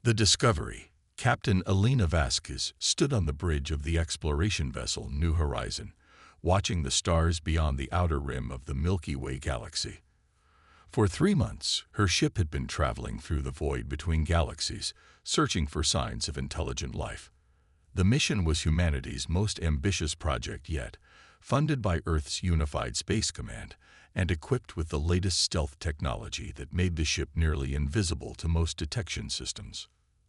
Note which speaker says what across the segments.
Speaker 1: The Discovery. Captain Elena Vasquez stood on the bridge of the exploration vessel New Horizon, watching the stars beyond the outer rim of the Milky Way galaxy. For 3 months, her ship had been traveling through the void between galaxies, searching for signs of intelligent life. The mission was humanity's most ambitious project yet, funded by Earth's Unified Space Command and equipped with the latest stealth technology that made the ship nearly invisible to most detection systems.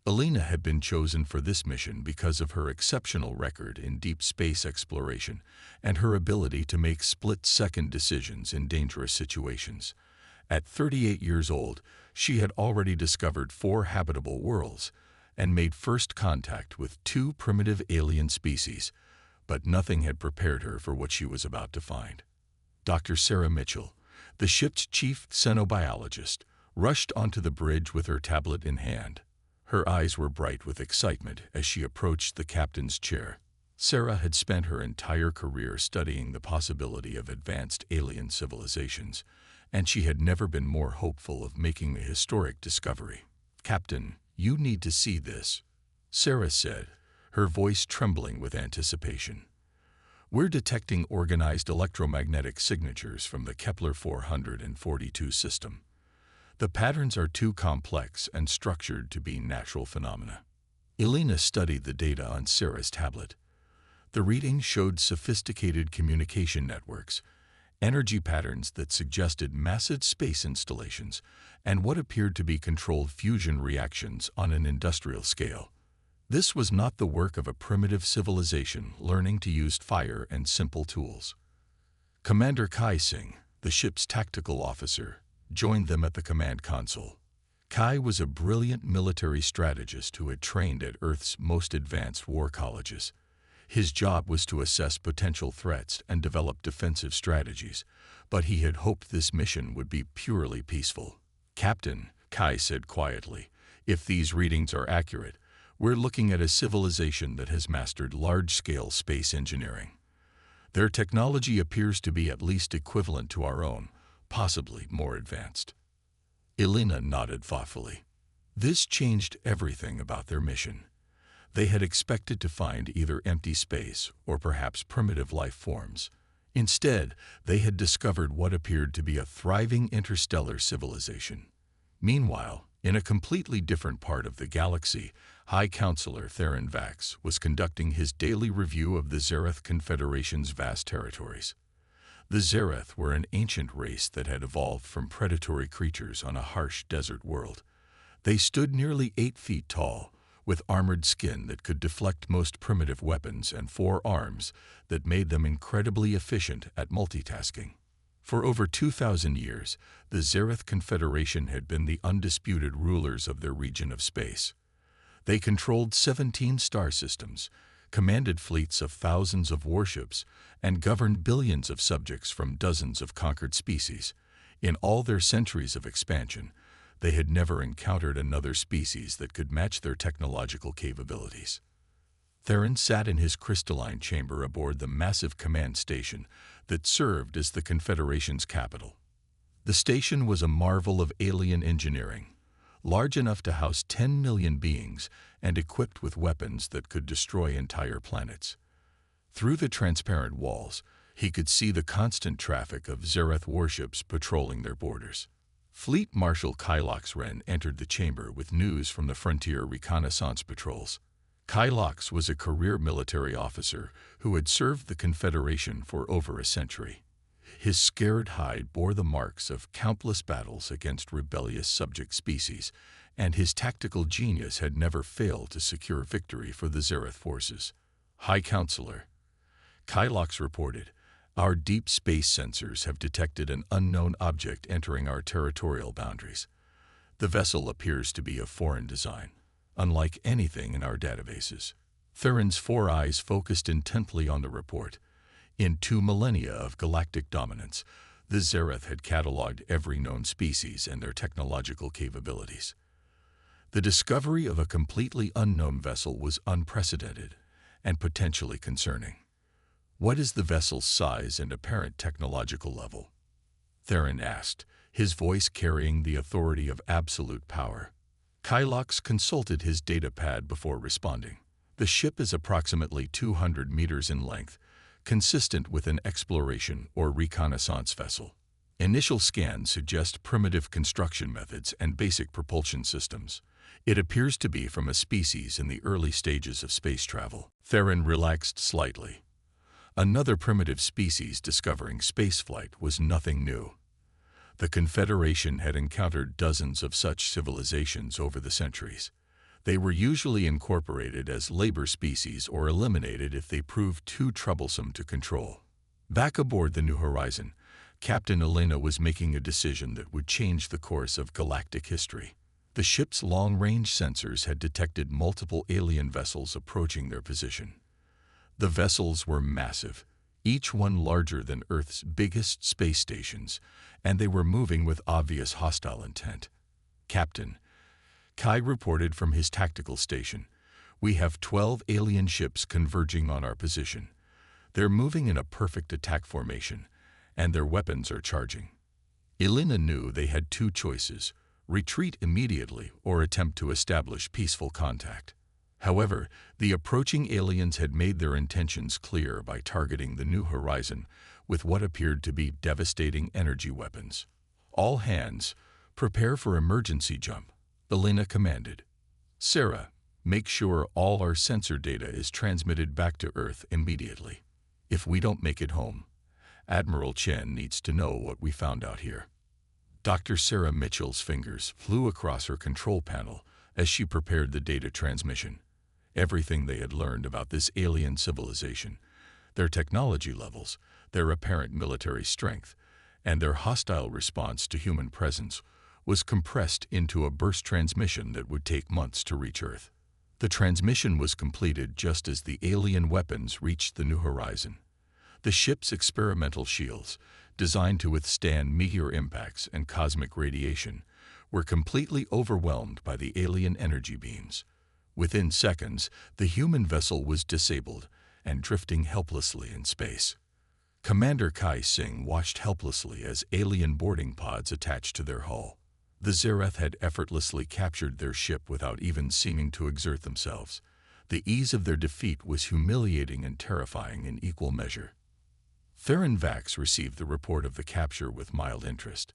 Speaker 1: Elena had been chosen for this mission because of her exceptional record in deep space exploration and her ability to make split-second decisions in dangerous situations. At 38 years old, she had already discovered 4 habitable worlds and made first contact with 2 primitive alien species, but nothing had prepared her for what she was about to find. Dr. Sarah Mitchell, the ship's chief xenobiologist, rushed onto the bridge with her tablet in hand. Her eyes were bright with excitement as she approached the captain's chair. Sarah had spent her entire career studying the possibility of advanced alien civilizations, and she had never been more hopeful of making a historic discovery. "Captain, you need to see this," Sarah said, her voice trembling with anticipation. "We're detecting organized electromagnetic signatures from the Kepler 442 system. The patterns are too complex and structured to be natural phenomena." Elena studied the data on Sarah's tablet. The readings showed sophisticated communication networks, energy patterns that suggested massive space installations, and what appeared to be controlled fusion reactions on an industrial scale. This was not the work of a primitive civilization learning to use fire and simple tools. Commander Kai Singh, the ship's tactical officer, joined them at the command console. Kai was a brilliant military strategist who had trained at Earth's most advanced war colleges. His job was to assess potential threats and develop defensive strategies, but he had hoped this mission would be purely peaceful. "Captain," Kai said quietly, "if these readings are accurate, we're looking at a civilization that has mastered large-scale space engineering. Their technology appears to be at least equivalent to our own, possibly more advanced." Elena nodded thoughtfully. This changed everything about their mission. They had expected to find either empty space or perhaps primitive life forms. Instead, they had discovered what appeared to be a thriving interstellar civilization. Meanwhile, in a completely different part of the galaxy, High Counselor Theron Vax was conducting his daily review of the Zereth Confederation's vast territories. The Zereth were an ancient race that had evolved from predatory creatures on a harsh desert world. They stood nearly 8 feet tall, with armored skin that could deflect most primitive weapons and 4 arms that made them incredibly efficient at multitasking. For over 2,000 years, the Zereth Confederation had been the undisputed rulers of their region of space. They controlled 17 star systems, commanded fleets of thousands of warships, and governed billions of subjects from dozens of conquered species. In all their centuries of expansion, they had never encountered another species that could match their technological capabilities. Theron sat in his crystalline chamber aboard the massive command station that served as the Confederation's capital. The station was a marvel of alien engineering, large enough to house 10 million beings and equipped with weapons that could destroy entire planets. Through the transparent walls, he could see the constant traffic of Zereth warships patrolling their borders. Fleet Marshal Kylox Wren entered the chamber with news from the frontier reconnaissance patrols. Kylox was a career military officer who had served the Confederation for over a century. His scared hide bore the marks of countless battles against rebellious subject species, and his tactical genius had never failed to secure victory for the Zereth forces. "High Counselor," Kylox reported, "our deep space sensors have detected an unknown object entering our territorial boundaries. The vessel appears to be of foreign design, unlike anything in our databases." Theron's 4 eyes focused intently on the report. In 2 millennia of galactic dominance, the Zereth had cataloged every known species and their technological capabilities. The discovery of a completely unknown vessel was unprecedented and potentially concerning. "What is the vessel's size and apparent technological level?" Theron asked, his voice carrying the authority of absolute power. Kylox consulted his data pad before responding. The ship is approximately 200 meters in length, consistent with an exploration or reconnaissance vessel. Initial scans suggest primitive construction methods and basic propulsion systems. It appears to be from a species in the early stages of space travel. Theron relaxed slightly. Another primitive species discovering spaceflight was nothing new. The Confederation had encountered dozens of such civilizations over the centuries. They were usually incorporated as labor species or eliminated if they proved too troublesome to control. Back aboard the New Horizon, Captain Elena was making a decision that would change the course of galactic history. The ship's long-range sensors had detected multiple alien vessels approaching their position. The vessels were massive, each one larger than Earth's biggest space stations, and they were moving with obvious hostile intent. "Captain," Kai reported from his tactical station, "we have 12 alien ships converging on our position. They're moving in a perfect attack formation, and their weapons are charging." Elena knew they had two choices: retreat immediately or attempt to establish peaceful contact. However, the approaching aliens had made their intentions clear by targeting the New Horizon with what appeared to be devastating energy weapons. "All hands, prepare for emergency jump," Elena commanded. "Sarah, make sure all our sensor data is transmitted back to Earth immediately. If we don't make it home, Admiral Chen needs to know what we found out here." Dr. Sarah Mitchell's fingers flew across her control panel as she prepared the data transmission. Everything they had learned about this alien civilization, their technology levels, their apparent military strength, and their hostile response to human presence was compressed into a burst transmission that would take months to reach Earth. The transmission was completed just as the alien weapons reached the New Horizon. The ship's experimental shields, designed to withstand meteor impacts and cosmic radiation, were completely overwhelmed by the alien energy beams. Within seconds, the human vessel was disabled and drifting helplessly in space. Commander Kai Singh watched helplessly as alien boarding pods attached to their hull. The Zereth had effortlessly captured their ship without even seeming to exert themselves. The ease of their defeat was humiliating and terrifying in equal measure. Theron Vax received the report of the capture with mild interest.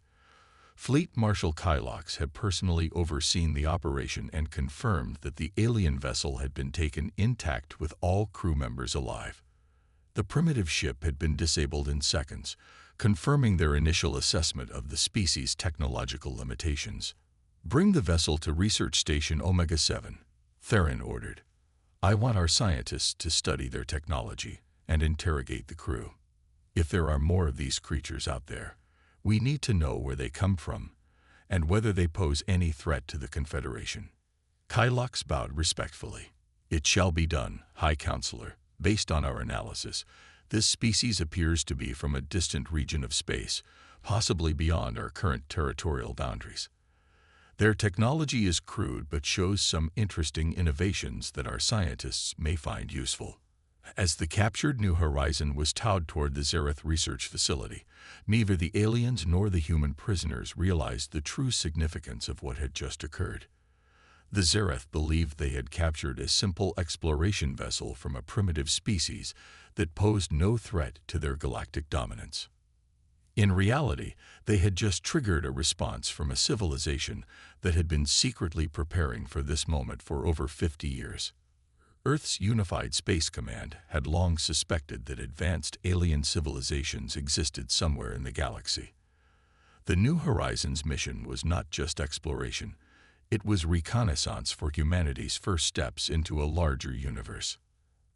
Speaker 1: Fleet Marshal Kylox had personally overseen the operation and confirmed that the alien vessel had been taken intact with all crew members alive. The primitive ship had been disabled in seconds, confirming their initial assessment of the species' technological limitations. "Bring the vessel to Research Station Omega-7, Theron ordered. "I want our scientists to study their technology and interrogate the crew. If there are more of these creatures out there, we need to know where they come from and whether they pose any threat to the Confederation." Kylox bowed respectfully. "It shall be done, High Counselor. Based on our analysis, this species appears to be from a distant region of space, possibly beyond our current territorial boundaries. Their technology is crude but shows some interesting innovations that our scientists may find useful." As the captured New Horizon was towed toward the Zereth research facility, neither the aliens nor the human prisoners realized the true significance of what had just occurred. The Zereth believed they had captured a simple exploration vessel from a primitive species that posed no threat to their galactic dominance. In reality, they had just triggered a response from a civilization that had been secretly preparing for this moment for over 50 years. Earth's Unified Space Command had long suspected that advanced alien civilizations existed somewhere in the galaxy. The New Horizons mission was not just exploration, it was reconnaissance for humanity's first steps into a larger universe.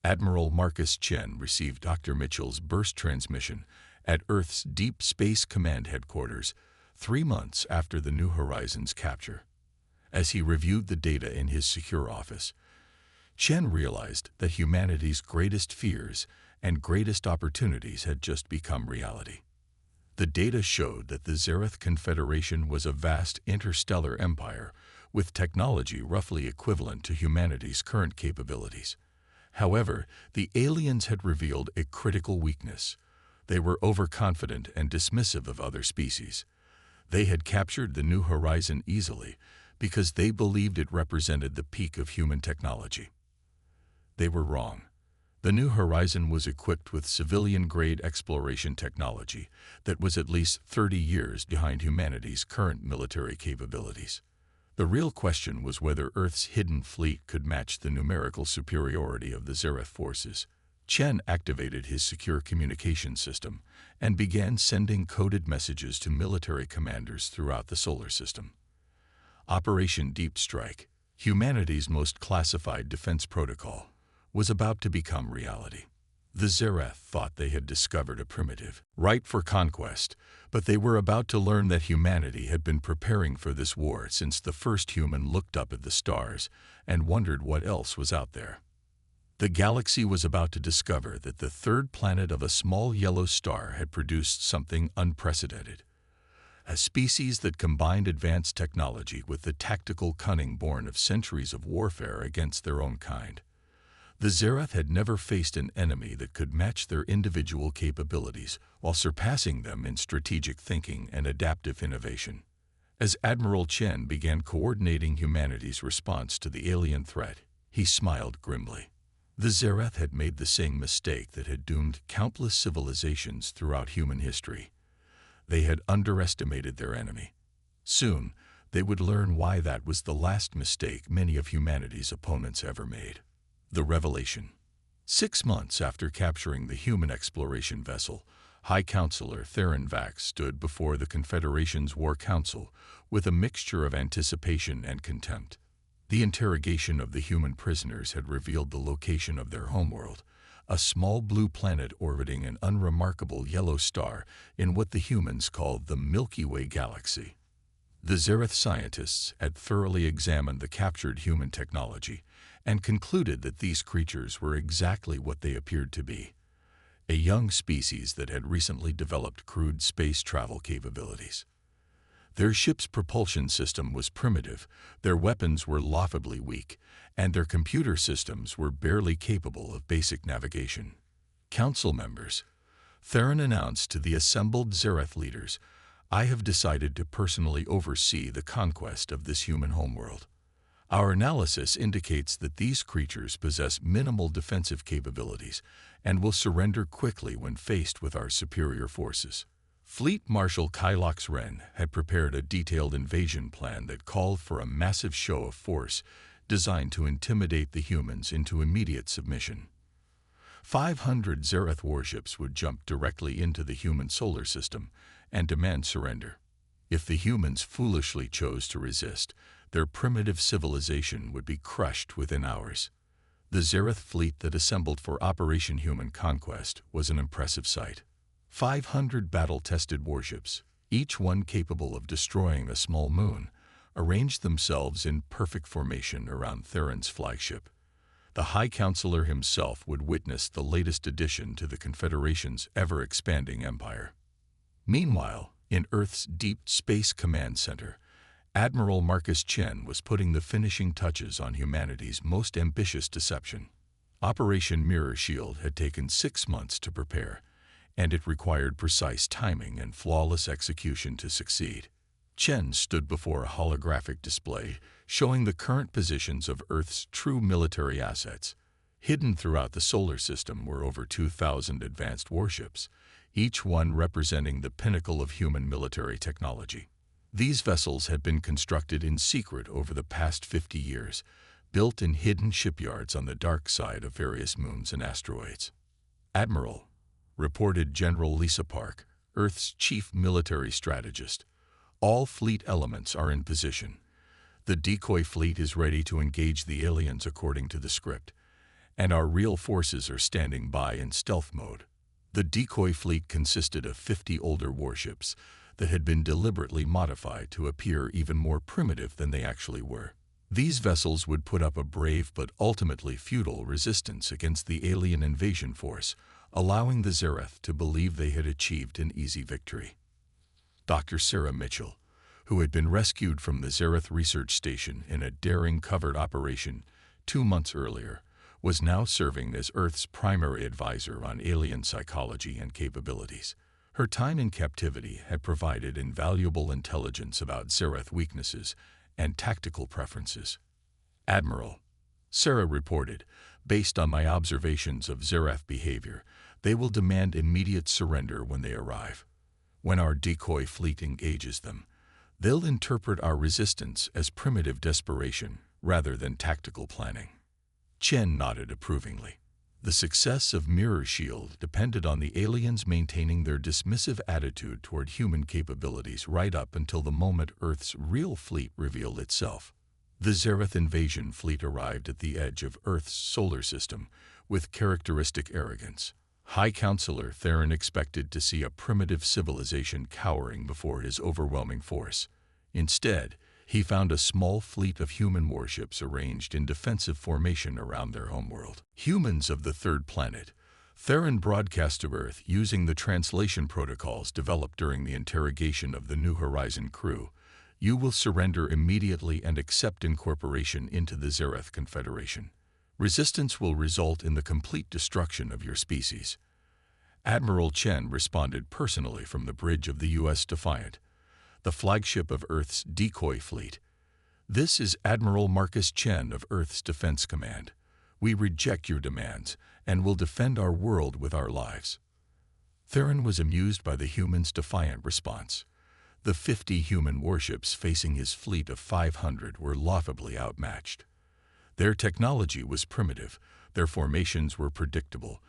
Speaker 1: Admiral Marcus Chen received Dr. Mitchell's burst transmission at Earth's Deep Space Command headquarters 3 months after the New Horizons capture. As he reviewed the data in his secure office, Chen realized that humanity's greatest fears and greatest opportunities had just become reality. The data showed that the Zereth Confederation was a vast interstellar empire with technology roughly equivalent to humanity's current capabilities. However, the aliens had revealed a critical weakness. They were overconfident and dismissive of other species. They had captured the New Horizon easily, because they believed it represented the peak of human technology. They were wrong. The New Horizon was equipped with civilian-grade exploration technology that was at least 30 years behind humanity's current military capabilities. The real question was whether Earth's hidden fleet could match the numerical superiority of the Zereth forces. Chen activated his secure communication system and began sending coded messages to military commanders throughout the solar system. Operation Deep Strike, humanity's most classified defense protocol, was about to become reality. The Zereth thought they had discovered a primitive, ripe for conquest, but they were about to learn that humanity had been preparing for this war since the first human looked up at the stars and wondered what else was out there. The galaxy was about to discover that the third planet of a small yellow star had produced something unprecedented. A species that combined advanced technology with the tactical cunning born of centuries of warfare against their own kind. The Zereth had never faced an enemy that could match their individual capabilities while surpassing them in strategic thinking and adaptive innovation. As Admiral Chen began coordinating humanity's response to the alien threat, he smiled grimly. The Zereth had made the same mistake that had doomed countless civilizations throughout human history. They had underestimated their enemy. Soon, they would learn why that was the last mistake many of humanity's opponents ever made. The revelation. 6 months after capturing the human exploration vessel, High Counselor Theron Vax stood before the Confederation's War Council with a mixture of anticipation and contempt. The interrogation of the human prisoners had revealed the location of their homeworld, a small blue planet orbiting an unremarkable yellow star in what the humans called the Milky Way galaxy. The Zereth scientists had thoroughly examined the captured human technology and concluded that these creatures were exactly what they appeared to be, a young species that had recently developed crude space travel capabilities. Their ship's propulsion system was primitive, their weapons were laughably weak, and their computer systems were barely capable of basic navigation. Council members, Theron announced to the assembled Zereth leaders, "I have decided to personally oversee the conquest of this human homeworld. Our analysis indicates that these creatures possess minimal defensive capabilities and will surrender quickly when faced with our superior forces." Fleet Marshal Kylox Ren had prepared a detailed invasion plan that called for a massive show of force designed to intimidate the humans into immediate submission. 500 Zereth warships would jump directly into the human solar system and demand surrender. If the humans foolishly chose to resist, their primitive civilization would be crushed within hours. The Zereth fleet that assembled for Operation Human Conquest was an impressive sight. 500 battle-tested warships, each one capable of destroying a small moon, arranged themselves in perfect formation around Theron's flagship. The High Counselor himself would witness the latest addition to the Confederation's ever-expanding empire. Meanwhile, in Earth's Deep Space Command Center, Admiral Marcus Chen was putting the finishing touches on humanity's most ambitious deception. Operation Mirror Shield had taken 6 months to prepare, and it required precise timing and flawless execution to succeed. Chen stood before a holographic display showing the current positions of Earth's true military assets. Hidden throughout the solar system were over 2,000 advanced warships, each one representing the pinnacle of human military technology. These vessels had been constructed in secret over the past 50 years, built in hidden shipyards on the dark side of various moons and asteroids. "Admiral," reported General Lisa Park, Earth's chief military strategist, "all fleet elements are in position. The decoy fleet is ready to engage the aliens according to the script, and our real forces are standing by in stealth mode." The decoy fleet consisted of 50 older warships that had been deliberately modified to appear even more primitive than they actually were. These vessels would put up a brave but ultimately futile resistance against the alien invasion force, allowing the Zereth to believe they had achieved an easy victory. Dr. Sarah Mitchell, who had been rescued from the Zereth research station in a daring covert operation 2 months earlier, was now serving as Earth's primary advisor on alien psychology and capabilities. Her time in captivity had provided invaluable intelligence about Zereth weaknesses and tactical preferences. Admiral, Sarah reported, based on my observations of Zereth behavior, they will demand immediate surrender when they arrive. When our decoy fleet engages them, they'll interpret our resistance as primitive desperation rather than tactical planning. Chen nodded approvingly. The success of Mirror Shield depended on the aliens maintaining their dismissive attitude toward human capabilities right up until the moment Earth's real fleet revealed itself. The Zereth invasion fleet arrived at the edge of Earth's solar system with characteristic arrogance. High Counselor Theron expected to see a primitive civilization cowering before his overwhelming force. Instead, he found a small fleet of human warships arranged in defensive formation around their homeworld. Humans of the third planet, Theron broadcast to Earth using the translation protocols developed during the interrogation of the New Horizon crew. You will surrender immediately and accept incorporation into the Zereth Confederation. Resistance will result in the complete destruction of your species. Admiral Chen responded personally from the bridge of the U.S. Defiant, the flagship of Earth's decoy fleet. This is Admiral Marcus Chen of Earth's Defense Command. We reject your demands and will defend our world with our lives. Theron was amused by the humans' defiant response. The 50 human warships facing his fleet of 500 were laughably outmatched. Their technology was primitive, their formations were predictable,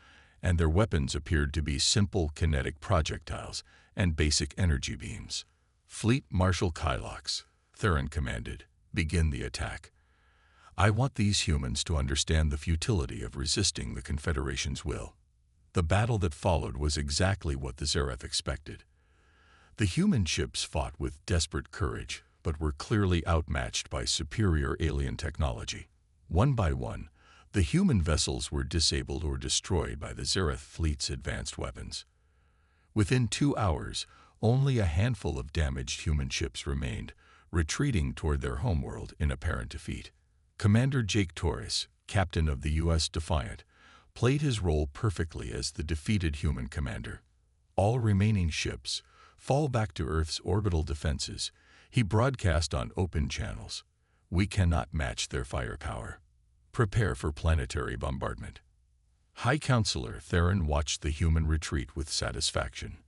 Speaker 1: and their weapons appeared to be simple kinetic projectiles and basic energy beams. Fleet Marshal Kylox, Theron commanded, begin the attack. I want these humans to understand the futility of resisting the Confederation's will. The battle that followed was exactly what the Zereth expected. The human ships fought with desperate courage, but were clearly outmatched by superior alien technology. One by one, the human vessels were disabled or destroyed by the Zereth fleet's advanced weapons. Within 2 hours, only a handful of damaged human ships remained, retreating toward their homeworld in apparent defeat. Commander Jake Torres, captain of the U.S. Defiant, played his role perfectly as the defeated human commander. All remaining ships, fall back to Earth's orbital defenses, he broadcast on open channels. We cannot match their firepower. Prepare for planetary bombardment. High Counselor Theron watched the human retreat with satisfaction.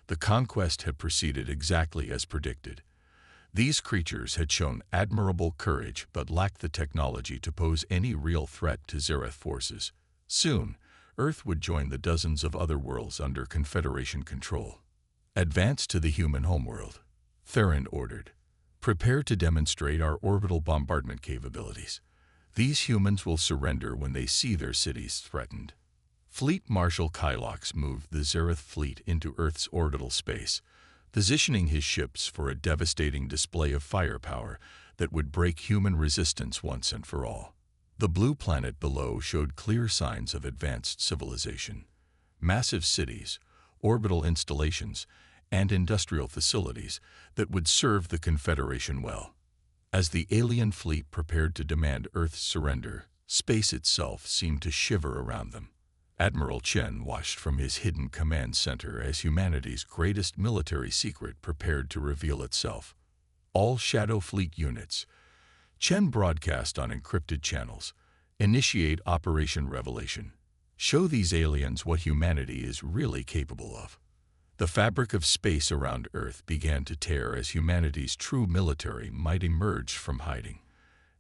Speaker 1: The conquest had proceeded exactly as predicted. These creatures had shown admirable courage but lacked the technology to pose any real threat to Zereth forces. Soon, Earth would join the dozens of other worlds under Confederation control. Advance to the human homeworld, Theron ordered. Prepare to demonstrate our orbital bombardment capabilities. These humans will surrender when they see their cities threatened. Fleet Marshal Kylox moved the Zereth fleet into Earth's orbital space, positioning his ships for a devastating display of firepower that would break human resistance once and for all. The blue planet below showed clear signs of advanced civilization. Massive cities, orbital installations, and industrial facilities that would serve the Confederation well. As the alien fleet prepared to demand Earth's surrender, space itself seemed to shiver around them. Admiral Chen watched from his hidden command center as humanity's greatest military secret prepared to reveal itself. All Shadow Fleet units. Chen broadcast on encrypted channels. Initiate Operation Revelation. Show these aliens what humanity is really capable of. The fabric of space around Earth began to tear as humanity's true military might emerge from hiding.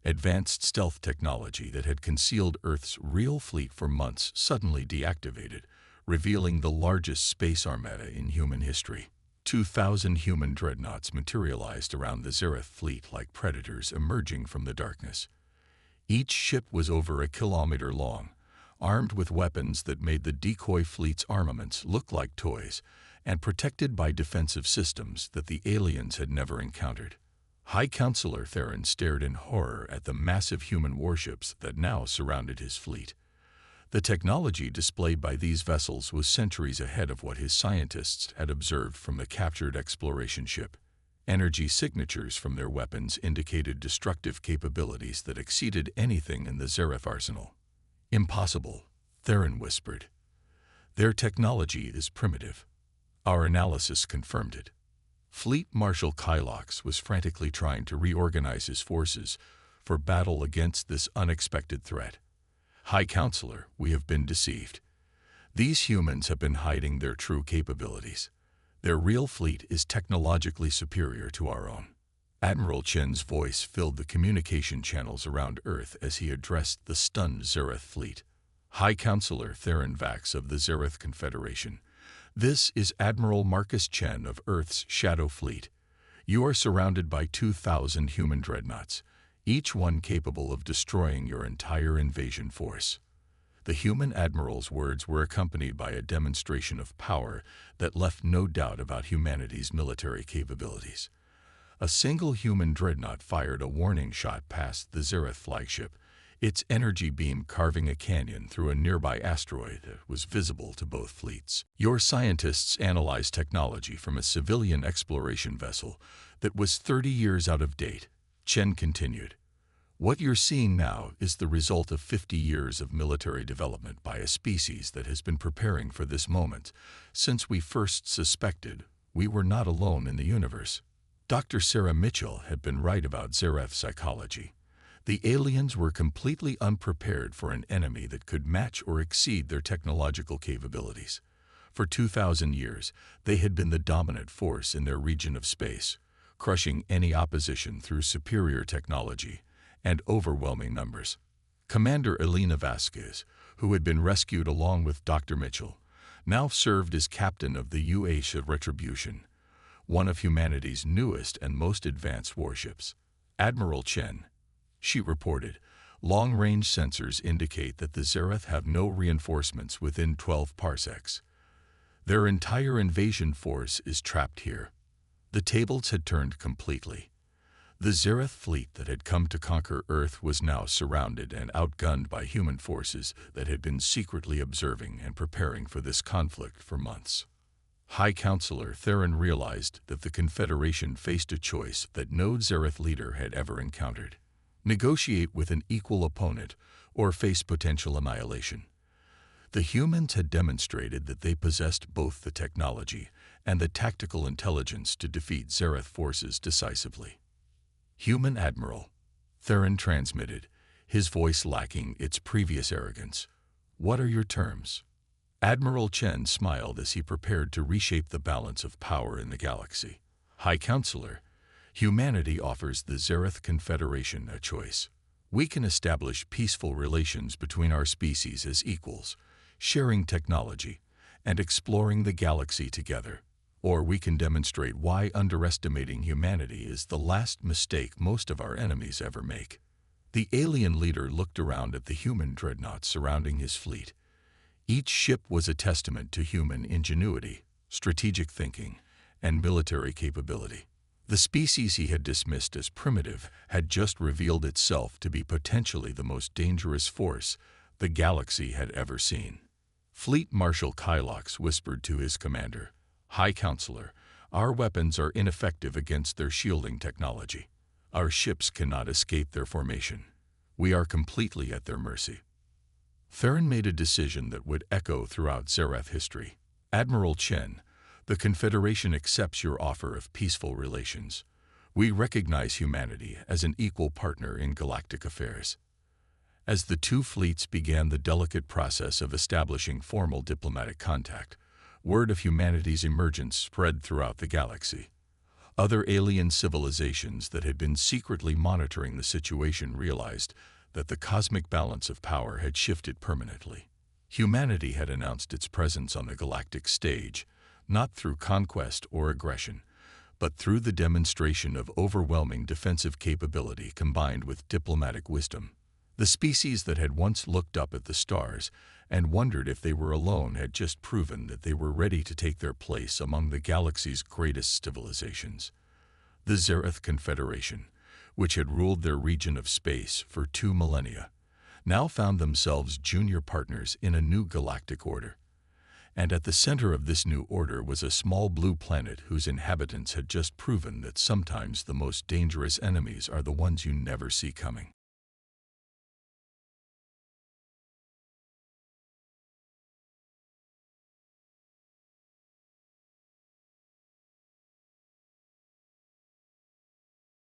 Speaker 1: Advanced stealth technology that had concealed Earth's real fleet for months suddenly deactivated, revealing the largest space armada in human history. 2,000 human dreadnoughts materialized around the Zereth fleet like predators emerging from the darkness. Each ship was over a kilometer long, armed with weapons that made the decoy fleet's armaments look like toys, and protected by defensive systems that the aliens had never encountered. High Counselor Theron stared in horror at the massive human warships that now surrounded his fleet. The technology displayed by these vessels was centuries ahead of what his scientists had observed from the captured exploration ship. Energy signatures from their weapons indicated destructive capabilities that exceeded anything in the Zereth arsenal. Impossible, Theron whispered. Their technology is primitive. Our analysis confirmed it. Fleet Marshal Kylox was frantically trying to reorganize his forces for battle against this unexpected threat. High Counselor, we have been deceived. These humans have been hiding their true capabilities. Their real fleet is technologically superior to our own. Admiral Chen's voice filled the communication channels around Earth as he addressed the stunned Zereth fleet. High Counselor Theron Vax of the Zereth Confederation. This is Admiral Marcus Chen of Earth's Shadow Fleet. You are surrounded by 2,000 human dreadnoughts, each one capable of destroying your entire invasion force. The human admiral's words were accompanied by a demonstration of power that left no doubt about humanity's military capabilities. A single human dreadnought fired a warning shot past the Zereth flagship, its energy beam carving a canyon through a nearby asteroid that was visible to both fleets. Your scientists analyzed technology from a civilian exploration vessel that was 30 years out of date, Chen continued. What you're seeing now is the result of 50 years of military development by a species that has been preparing for this moment since we first suspected we were not alone in the universe. Dr. Sarah Mitchell had been right about Zereth psychology. The aliens were completely unprepared for an enemy that could match or exceed their technological capabilities. For 2,000 years, they had been the dominant force in their region of space, crushing any opposition through superior technology and overwhelming numbers. Commander Elena Vasquez, who had been rescued along with Dr. Mitchell, now served as captain of the UASA Retribution, one of humanity's newest and most advanced warships. Admiral Chen, she reported, long-range sensors indicate that the Zereth have no reinforcements within 12 parsecs. Their entire invasion force is trapped here. The tables had turned completely. The Zereth fleet that had come to conquer Earth was now surrounded and outgunned by human forces that had been secretly observing and preparing for this conflict for months. High Counselor Theron realized that the Confederation faced a choice that no Zereth leader had ever encountered. Negotiate with an equal opponent or face potential annihilation. The humans had demonstrated that they possessed both the technology and the tactical intelligence to defeat Zereth forces decisively. Human Admiral, Theron transmitted, his voice lacking its previous arrogance. What are your terms? Admiral Chen smiled as he prepared to reshape the balance of power in the galaxy. High Counselor, humanity offers the Zereth Confederation a choice. We can establish peaceful relations between our species as equals, sharing technology and exploring the galaxy together. Or we can demonstrate why underestimating humanity is the last mistake most of our enemies ever make. The alien leader looked around at the human dreadnoughts surrounding his fleet. Each ship was a testament to human ingenuity, strategic thinking, and military capability. The species he had dismissed as primitive had just revealed itself to be potentially the most dangerous force the galaxy had ever seen. Fleet Marshal Kylox whispered to his commander, High Counselor, our weapons are ineffective against their shielding technology. Our ships cannot escape their formation. We are completely at their mercy. Theron made a decision that would echo throughout Zereth history. Admiral Chen, the Confederation accepts your offer of peaceful relations. We recognize humanity as an equal partner in galactic affairs. As the two fleets began the delicate process of establishing formal diplomatic contact, word of humanity's emergence spread throughout the galaxy. Other alien civilizations that had been secretly monitoring the situation realized that the cosmic balance of power had shifted permanently. Humanity had announced its presence on the galactic stage, not through conquest or aggression, but through the demonstration of overwhelming defensive capability combined with diplomatic wisdom. The species that had once looked up at the stars and wondered if they were alone had just proven that they were ready to take their place among the galaxy's greatest civilizations. The Zereth Confederation, which had ruled their region of space for 2 millennia, now found themselves junior partners in a new galactic order. And at the center of this new order was a small blue planet whose inhabitants had just proven that sometimes the most dangerous enemies are the ones you never see coming.